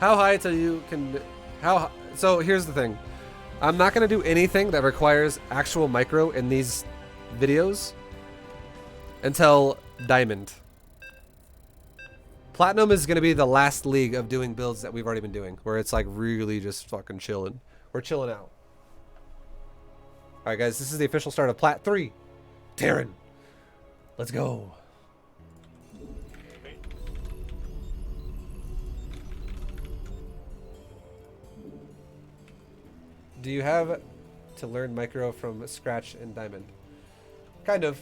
How high till you can... So here's the thing. I'm not going to do anything that requires actual micro in these videos until Diamond. Platinum is going to be the last league of doing builds that we've already been doing, where it's like really just fucking chilling. We're chilling out. Alright guys, this is the official start of Plat 3. Terran. Let's go. Do you have to learn micro from scratch in Diamond? Kind of.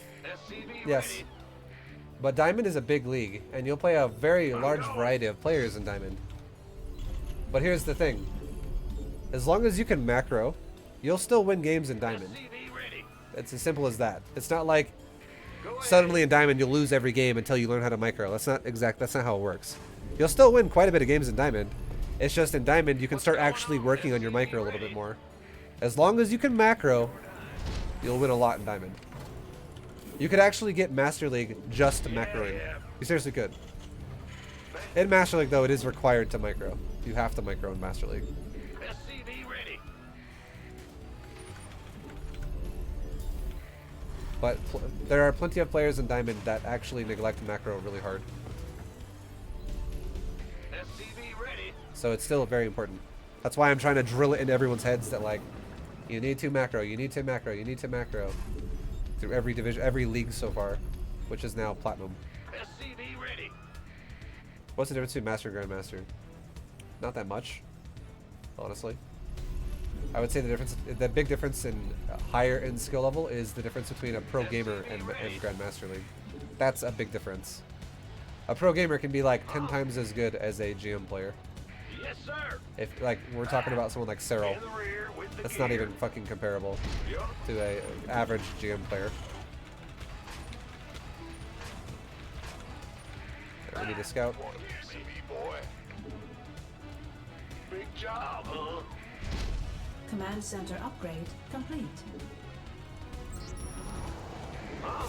Yes. But Diamond is a big league, and you'll play a very large variety of players in Diamond. But here's the thing. As long as you can macro, you'll still win games in Diamond. It's as simple as that. It's not like suddenly in Diamond you'll lose every game until you learn how to micro. That's not how it works. You'll still win quite a bit of games in Diamond. It's just in Diamond you can start actually working on your micro a little bit more. As long as you can macro, you'll win a lot in Diamond. You could actually get Master League just macroing. You seriously could. In Master League though, it is required to micro. You have to micro in Master League. But there are plenty of players in Diamond that actually neglect macro really hard. So it's still very important. That's why I'm trying to drill it into everyone's heads that like, you need to macro, you need to macro, you need to macro. Through every division, every league so far, which is now Platinum. What's the difference between Master and Grandmaster? Not that much, honestly. I would say the big difference in higher end skill level is the difference between a pro gamer and Grandmaster League. That's a big difference. A pro gamer can be like 10 times as good as a GM player. Yes, sir. If like we're talking about someone like Cyril, that's not even fucking comparable to a average GM player. We need a scout. Big job, huh? Command center upgrade complete. Huh?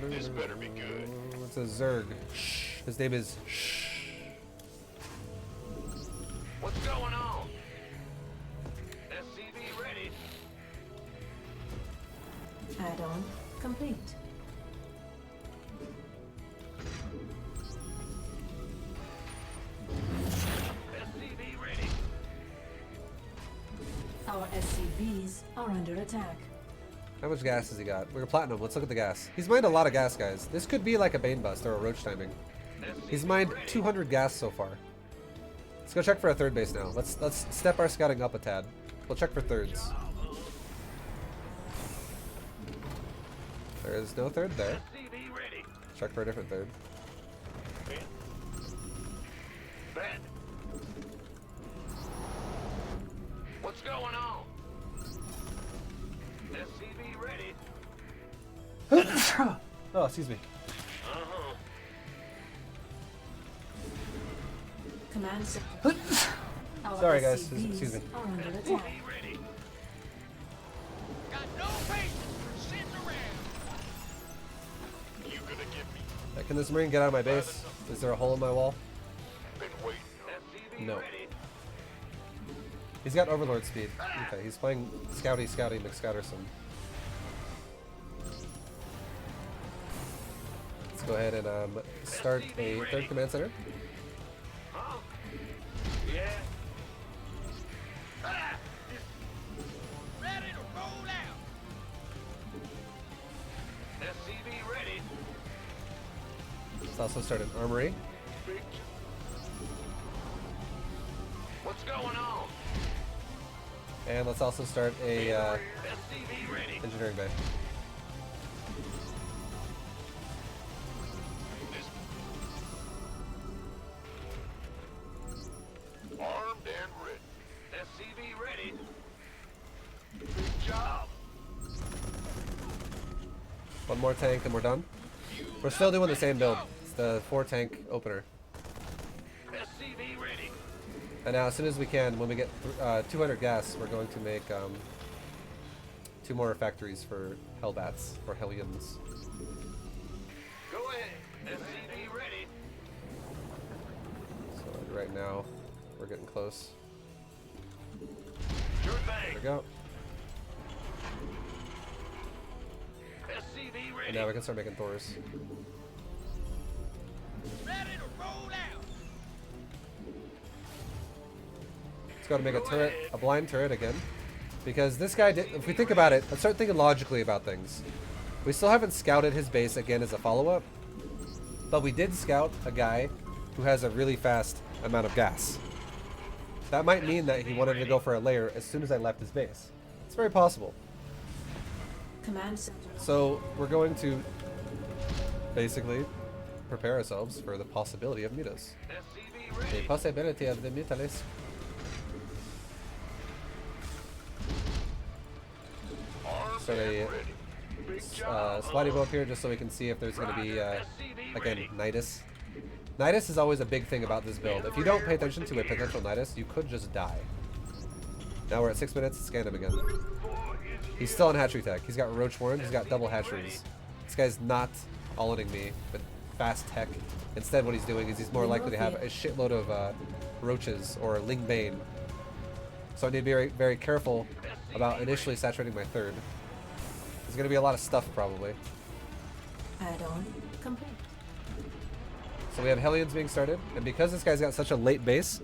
This better be good. It's a Zerg. Shh. His name is Shh. What's going on? SCV ready. Add-on complete. SCV ready. Our SCVs are under attack. How much gas has he got? We're Platinum. Let's look at the gas. He's mined a lot of gas, guys. This could be like a Bane bust or a Roach timing. He's mined 200 gas so far. Let's go check for a third base now. Let's step our scouting up a tad. We'll check for thirds. There is no third there. Check for a different third. What's going on? SCV ready. Oh, excuse me. Uh-huh. Command center. Our Sorry, guys. SCVs Excuse me. are under attack. Ready. Got no patience for sitting around. You gonna give me? Can this Marine get out of my base? Is there a hole in my wall? Been waiting. SCV No. ready. He's got Overlord speed. Okay, he's playing Scouty McScouterson. Let's go ahead and start a third command center. Huh? Yeah. Ah! Ready to roll out. SCV ready. Let's also start an armory. Big. What's going on? And let's also start a SCV ready. engineering bay. Armed and ready. SCV ready. Big job. One more tank and we're done. We're still doing the same build. It's the 4 tank opener. SCV ready. And now, as soon as we can, when we get 200 gas, we're going to make 2 more factories for Hellbats, or Hellions. Go ahead. SCV ready. So right now, we're getting close. Sure There thing. we go. SCV And ready. now we can start making Thors. Ready to roll out. Let's go to make a turret, a blind turret again. Because this guy did, if we think about it, let's start thinking logically about things. We still haven't scouted his base again as a follow-up, but we did scout a guy who has a really fast amount of gas. That might mean that he wanted to go for a layer as soon as I left his base. It's very possible. Command center. So we're going to basically prepare ourselves for the possibility of mutas. SCV The ready. possibility of the mutalism. Start a slidey bow up here just so we can see if there's going to be, again, Nidus. Nidus is always a big thing about this build. If you don't pay attention to a potential Nidus, you could just die. Now we're at 6 minutes. Scan him again. He's still on hatchery tech. He's got roach horns. He's got double hatcheries. This guy's not all-inning me with fast tech. Instead, what he's doing is he's more likely to have a shitload of roaches or Ling Bane. So I need to be very, very careful about initially saturating my third. There's going to be a lot of stuff probably. Add-on complete. So we have Hellions being started, and because this guy's got such a late base,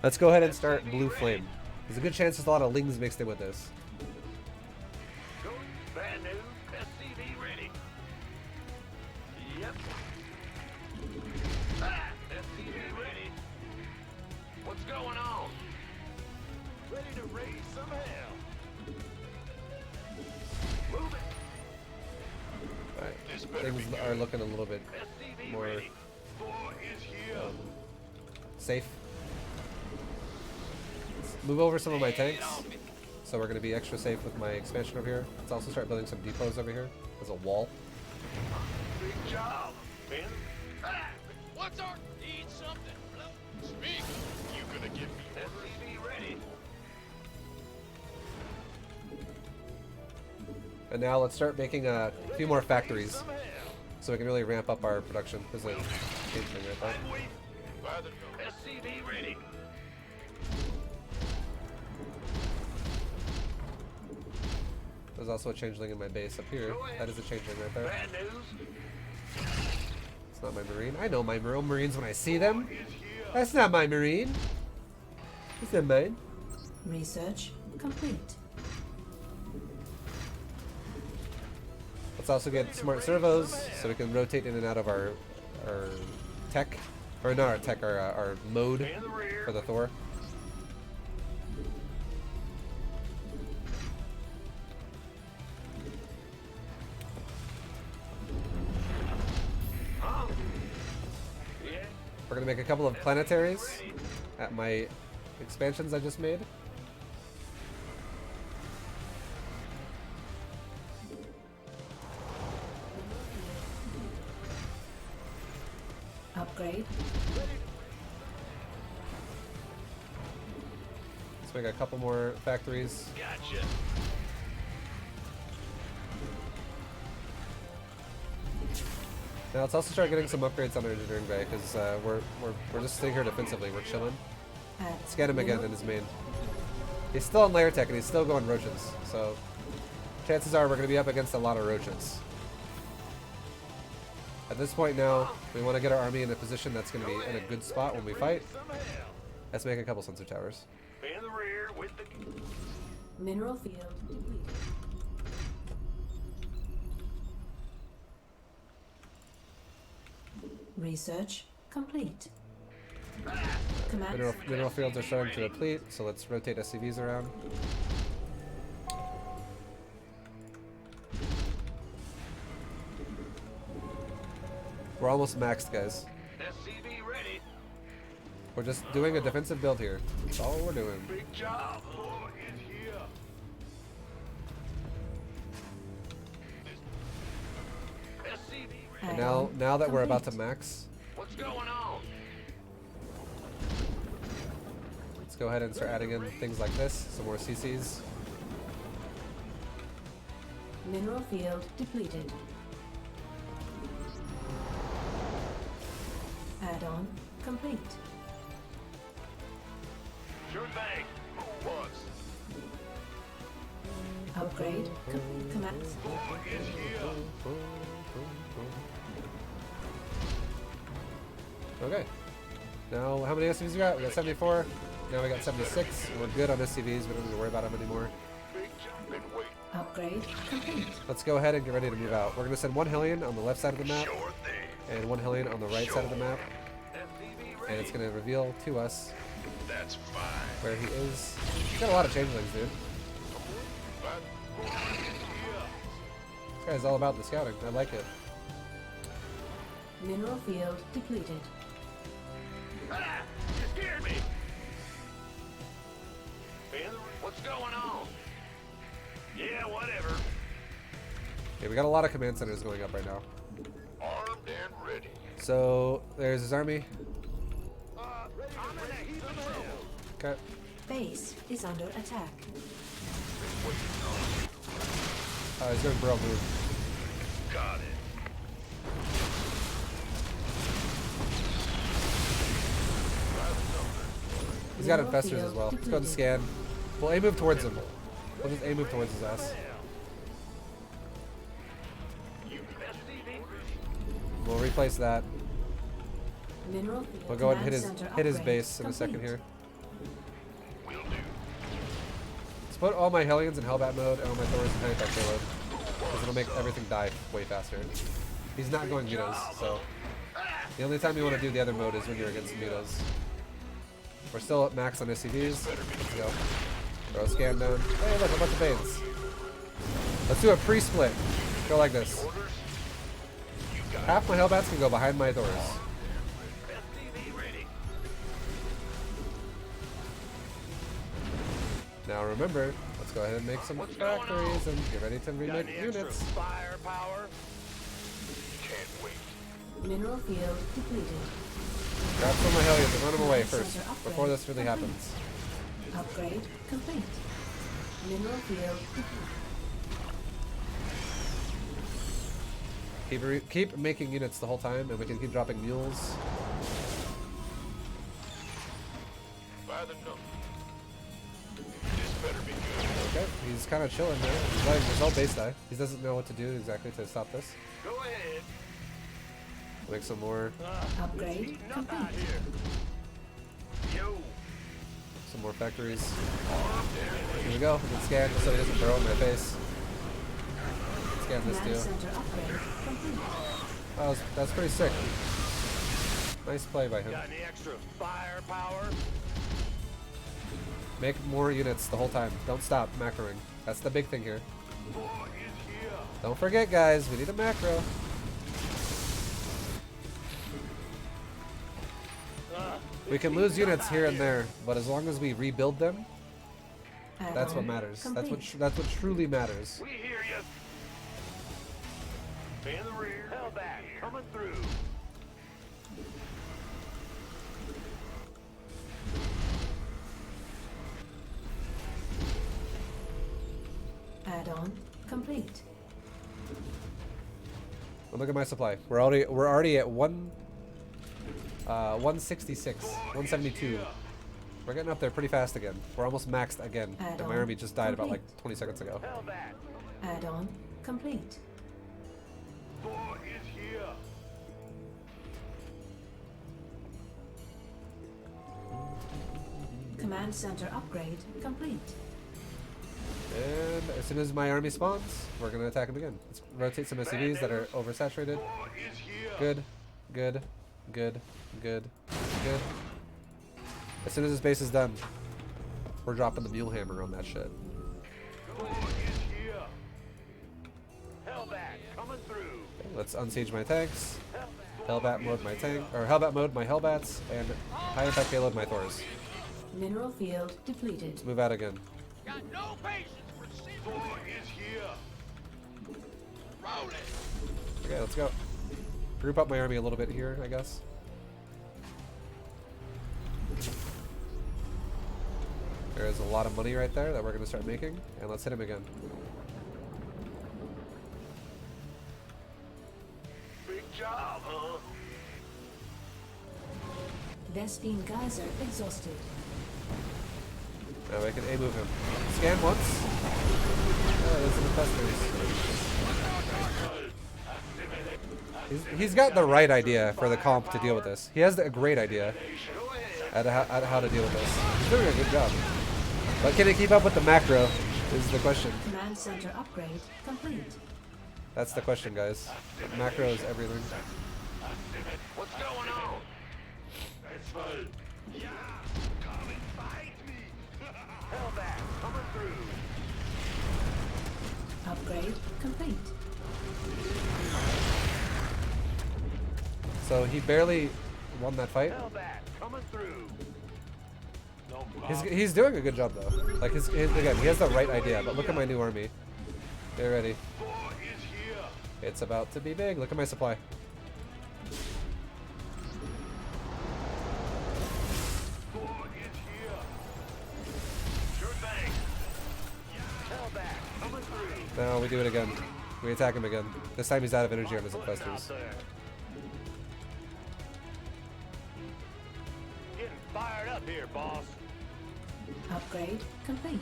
let's go ahead and start Blue Flame. There's a good chance there's a lot of Lings mixed in with this. Go. Bad news. SCV ready. Yep. Ah, SCV ready. What's going on? Ready to raise some hell. Move it. Alright, things are looking a little bit SCV more ready. Boy is here. safe. Let's move over some of my tanks, so we're going to be extra safe with my expansion over here. Let's also start building some depots over here as a wall. Big job, Ben. Ah, what's our need something? Speak. You gonna give me SCV ready? And now let's start making a few more factories so we can really ramp up our production. There's a change thing right there. I'm waiting. By the SCV ready. There's also a changeling in my base up here. That is a changeling right there. Bad news. It's not my marine. I know my marines when I see them. That's not my marine. It's not mine. Research complete. Let's also get smart servos so we can rotate in and out of our tech, or not our tech, our mode In the rear. for the Thor. Huh? Yeah. We're gonna make a couple of planetaries at my expansions I just made. Upgrade. Let's make a couple more factories. Gotcha. Now let's also start getting some upgrades on our engineering bay because we're just staying here defensively. We're chilling. Add Scan him again in mineral- his main. He's still on layer tech and he's still going roaches. So chances are we're going to be up against a lot of roaches. At this point now, we want to get our army in a position that's going to be in a good spot when we fight. Some hell. Let's make a couple sensor towers. In the rear with the Mineral field depleted. Research complete. Command Mineral fields are starting to deplete, so let's rotate SCVs around. We're almost maxed, guys. SCV ready. We're just doing a defensive build here. That's all we're doing. Big job. Boy is here. SCV ready. And Add-on now that we're about to complete. max, What's going on? go ahead and start adding in things like this. Some more CCs. Mineral field depleted. Add-on complete. Sure thing. Who wants? Upgrade command. Boy is here. Okay. Now, how many SCVs we got? We got 74. Now we got 76. We're good on SCVs. We don't need to worry about them anymore. Big jump and wait. Upgrade complete. Let's go ahead and get ready to move out. We're going to send one Hellion on the left side of the map Sure thing. and one Hellion on the right side of the map. FPV And it's going to reveal to us That's fine. where he is. He's got a lot of changelings, dude. But boy is here. This guy's all about the scouting. I like it. Mineral field depleted. Ah, you scared me. Ben, what's going on? Yeah, whatever. Okay, we got a lot of command centers going up right now. Armed and ready. So, there's his army. I'm in a heap of trouble. Okay. Base is under attack. He's going bro move. Got it. He's got Mineral infestors as field well. Let's go and depleted. scan. We'll A move towards him. We'll just A move towards his ass. You FPV? We'll replace that. Mineral field We'll go ahead and command center hit his upgrade base in a second complete. here. Will do. Let's put all my Hellions in Hellbat mode and all my Thors in Panic payload. Because it'll make everything die way faster. He's not going mutos, so the only time you want to do the other mode is when you're against mutos. We're still at max on SCVs. Let's go. Throw a scan down. Hey, look, a bunch of Banes. Let's do a pre-split. Go like this. Orders? You got Half my Hellbats can go behind my Thors. FPV ready. Now remember, let's go ahead and make some What's going factories and get ready to Got remake any extra units. firepower? Can't wait. Mineral field depleted. Grab some of my Hellions and run them away Center first, upgrade before this really complete. happens. Upgrade complete. Mineral field depleted. Keep making units the whole time, and we can keep dropping mules. By the number. This better be good. Okay, he's kind of chilling there. He's letting his whole base die. He doesn't know what to do exactly to stop this. Go ahead. Make some more, Upgrade Heating up out complete. here. Yo. some more factories. Armed and Here we go. We can scan just so he doesn't throw in my face. Scan this Command too. center upgrade complete. That's pretty sick. Nice play by him. got any extra firepower? Make more units the whole time. Don't stop macroing. That's the big thing here. Boy is here. Don't forget, guys. We need a macro. We can lose units here and there, but as long as we rebuild them, that's what Add-on matters. complete. That's what truly matters. We hear you. In the rear. Hell back. Coming through. Add-on complete. But look at my supply. We're already at 166, 172. We're getting up there pretty fast again. We're almost maxed again. And my Add-on army just died about like complete. 20 seconds ago. Hell back. Add-on complete. Boy is here. Command center upgrade complete. And as soon as my army spawns, we're gonna attack him again. Let's rotate some SCVs that are oversaturated. Boy is here. Good, good, good, good, good. As soon as this base is done, we're dropping the mule hammer on that shit. Boy is here. Hell back. Coming through. Okay, let's unsiege my tanks. Hellbat mode my tank, or Hellbat mode my Hellbats, and high impact payload my Thors. Mineral field depleted. Let's move out again. Got no patience for civil. Boy is here. Rolling. Okay, let's go. Group up my army a little bit here, I guess. There is a lot of money right there that we're going to start making. And let's hit him again. Big job, huh? Vespine geyser exhausted. Now we can A-move him. Scan once. Oh, there's an infestors. He's got the right idea for the comp to deal with this. He has a great idea at how to deal with this. He's doing a good job. But can he keep up with the macro is the question. Command center upgrade complete. That's the question, guys. The macro is everything. What's going on? Yeah, come and fight me. Hell back, coming through. Upgrade complete. So he barely won that fight. Hell back, coming through. No He's doing a good job though. Like again, he has the right idea. But look at my new army. Get ready. War is here. It's about to be big. Look at my supply. War is here. Sure thing. Hell back, coming through. Now we do it again. We attack him again. This time he's out of energy on his Out infestors. there. Getting fired up here, boss. Upgrade complete.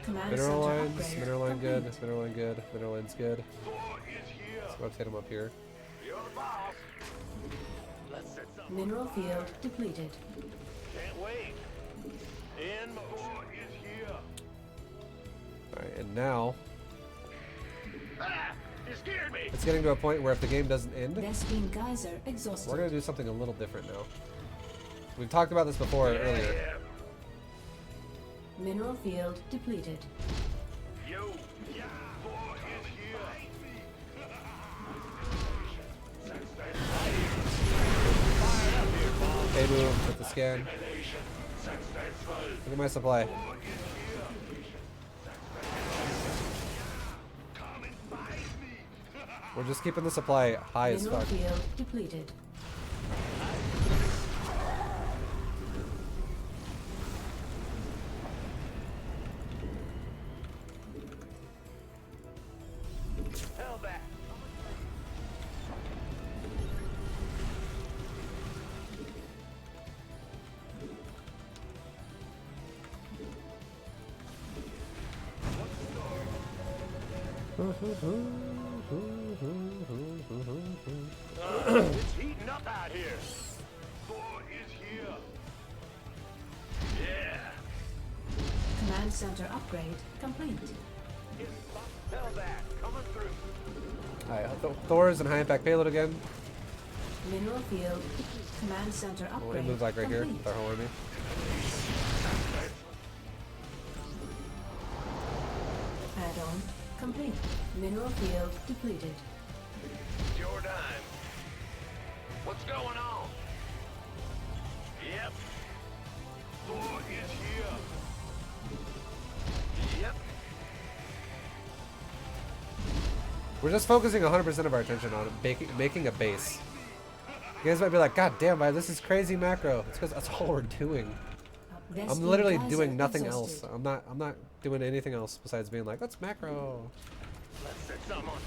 Command Mineral center lines, upgrade mineral line good, complete. mineral line good, mineral line's good. War is here. Let's rotate him up here. You're the boss. Let's set something. Mineral field depleted. Can't wait. In motion. War is here. Alright, and now Ah! You scared me. it's getting to a point where if the game doesn't end, Vespine geyser exhausted. we're gonna do something a little different now. We've talked about this before earlier. Yeah. Mineral field depleted. Yo. Yeah. War is here. Fired up here, boss. A move with the scan. Look at my supply. Come and fight me. We're just keeping the supply high as Mineral fuck. field depleted. Hell back. It's heating up out here. War is here. Yeah. Command center upgrade complete. Hell back. Coming through. Alright, Thor's and high impact payload again. Mineral field. Command center We'll upgrade move like right here complete. with our whole army. Add-on complete. Mineral field depleted. It's your dime. What's going on? Yep. War is here. Yep. We're just focusing 100% of our attention on making a base. You guys might be like, God damn, this is crazy macro. It's because that's all we're doing. I'm Vespine literally geyser doing nothing else. exhausted. I'm not doing anything else besides being like, let's macro. Let's set some on.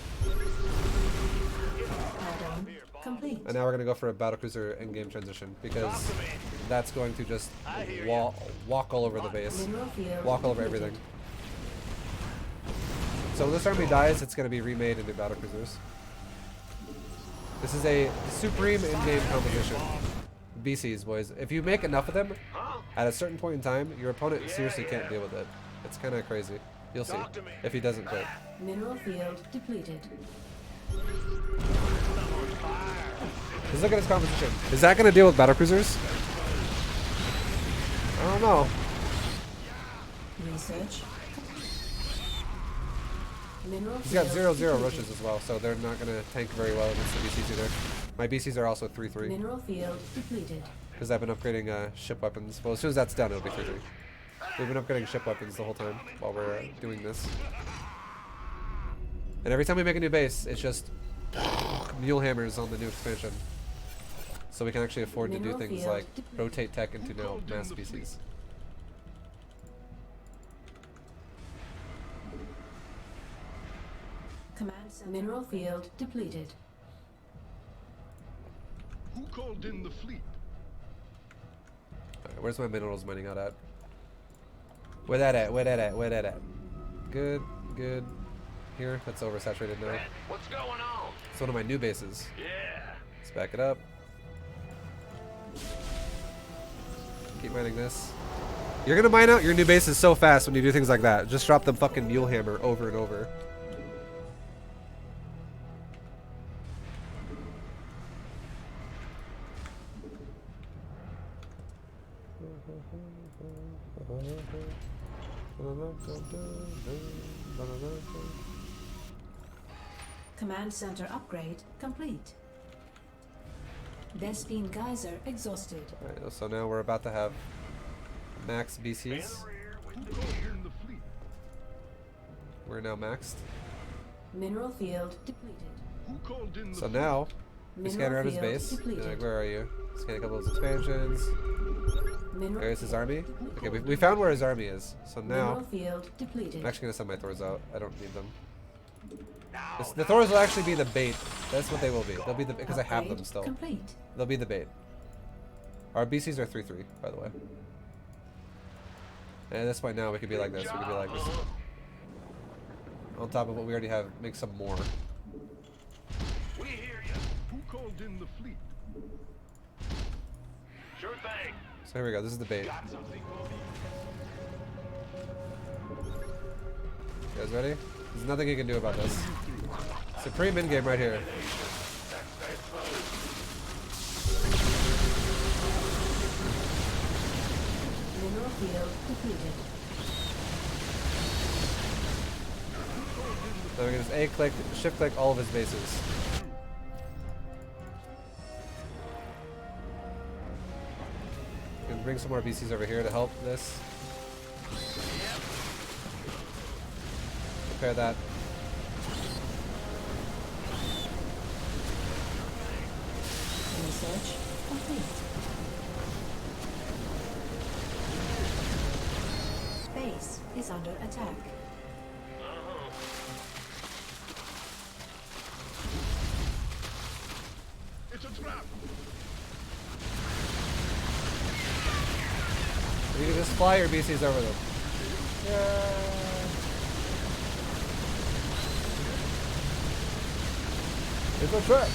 Add-on complete. And now we're gonna go for a battlecruiser endgame transition because that's going to just I hear ya. walk all over the base, Mineral field walk all over depleted. everything. So when this army dies, it's gonna be remade into battlecruisers. This is a supreme endgame composition. BCs, boys. If you make enough of them, Huh? at a certain point in time, your opponent seriously can't deal with it. It's kind of crazy. You'll see Talk to me. if he doesn't quit. Mineral field depleted. Just look at his composition. Is that going to deal with battlecruisers? I don't know. Research. Mineral He's got field 0-0 depleted. rushes as well, so they're not going to tank very well against the BCs either. My BCs are also 3-3 Mineral field depleted. because I've been upgrading ship weapons. Well, as soon as that's done, it'll be 3-3. We've been upgrading ship weapons the whole time while we're doing this. And every time we make a new base, it's just mule hammers on the new expansion. So we can actually afford to do Mineral things field like depleted. rotate tech into now mass species. Command center. Mineral field depleted. Who called in the fleet? Alright, where's my minerals mining out at? Where that at? Where that at? Where that at? Good, good. Here, that's oversaturated now. What's going on? It's one of my new bases. Yeah. Let's back it up. Keep mining this. You're gonna mine out your new bases so fast when you do things like that. Just drop the fucking mule hammer over and over. Command center upgrade complete. Vespine geyser exhausted. Alright, so now we're about to have max BCs. Who called in the fleet? We're now maxed. Mineral field depleted. Who called in the So fleet? now we scan Mineral around his field base. You're depleted. like, where are you? Scan a couple of his expansions. Mineral There's his field army. depleted. Okay, we found where his army is. So Mineral now field depleted. I'm actually gonna send my Thors out. I don't need them. The Thors will actually be the bait. That's what they will be. They'll be the because I have them Upgrade still. complete. They'll be the bait. Our BCs are 3-3, by the way. And at this point now we could be like this. We could be like this. On top of what we already have, make some more. We hear you. Who called in the fleet? Sure thing. So here we go. This is the bait. Got something for me. You guys ready? There's nothing you can do about this. Supreme in game right here. Mineral field depleted. So we can just A click, shift click all of his bases. We can bring some more BCs over here to help this. Prepare that. Research complete. Base is under attack. It's a trap. You can just fly your BCs over them. It's a trap.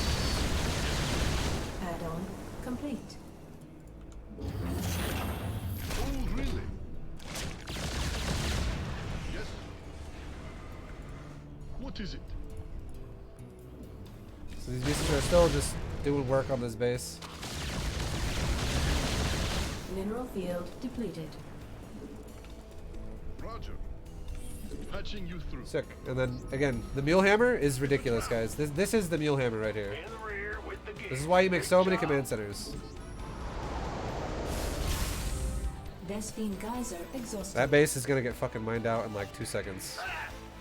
Add-on complete. Oh, really? Yes. What is it? So these BCs are still just doing work on this base. Mineral field depleted. Roger. Patching you through. Sick. And then again, the mule hammer is ridiculous, guys. This is the mule hammer right here. In the rear with the gear. This is why you make so many command centers. Vespine geyser exhausted. That base is gonna get fucking mined out in like 2 seconds.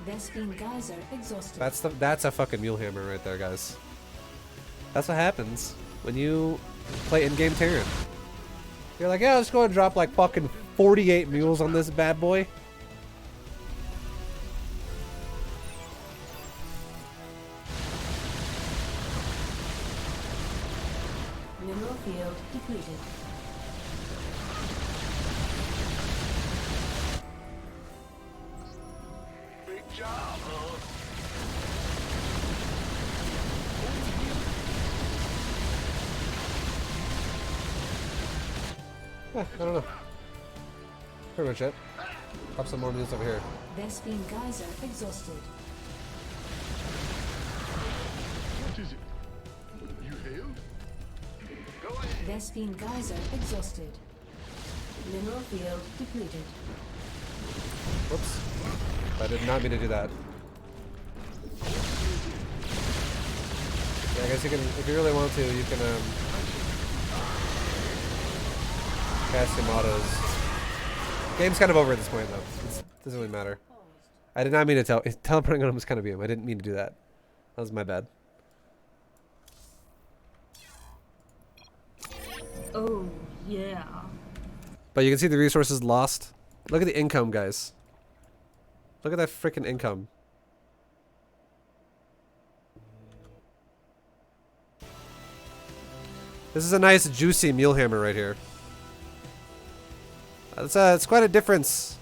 Vespine geyser exhausted. That's a fucking mule hammer right there, guys. That's what happens when you play in-game Terran. You're like, yeah, let's go and drop like fucking 48 mules on this bad boy. Mineral field depleted. Big job, huh? I don't know. Pretty much it. Pop some more mules over here. Vespine geyser exhausted. What is it? You hail? Go ahead. Vespine geyser exhausted. Mineral field depleted. Whoops. I did not mean to do that. Yeah, I guess you can, if you really want to, you can cast your mottos. Game's kind of over at this point, though. It doesn't really matter. I did not mean to teleporting on him was kind of you. I didn't mean to do that. That was my bad. Oh, yeah. But you can see the resources lost. Look at the income, guys. Look at that freaking income. This is a nice juicy mule hammer right here. It's quite a difference.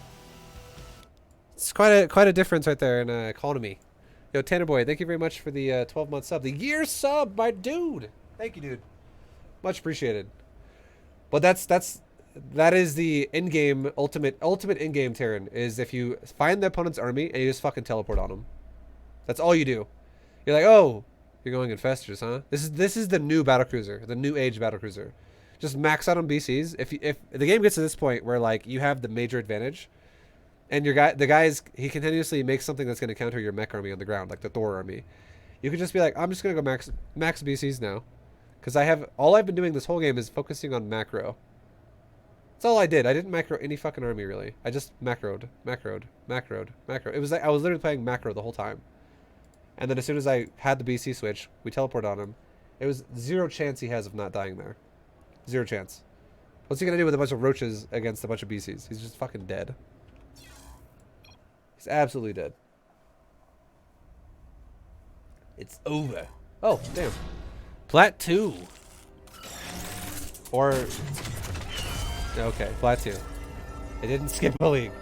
It's quite a difference right there in economy. Yo, Tanner Boy, thank you very much for the 12-month sub. The year sub, my dude. Thank you, dude. Much appreciated. But that is the in-game ultimate in-game Terran, is if you find the opponent's army and you just fucking teleport on them. That's all you do. You're like, oh, you're going infestors, huh? This is the new battlecruiser, the new age battlecruiser. Just max out on BCs. If the game gets to this point where like you have the major advantage, and the guy he continuously makes something that's going to counter your mech army on the ground, like the Thor army, you can just be like, I'm just going to go max BCs now, because all I've been doing this whole game is focusing on macro. That's all I did. I didn't macro any fucking army really. I just macroed. It was like I was literally playing macro the whole time. And then as soon as I had the BC switch, we teleport on him. It was 0 chance he has of not dying there. 0 chance. What's he gonna do with a bunch of roaches against a bunch of BCs? He's just fucking dead. He's absolutely dead. It's over. Oh, damn. Plat 2. Or... Okay, Plat 2. It didn't skip a league.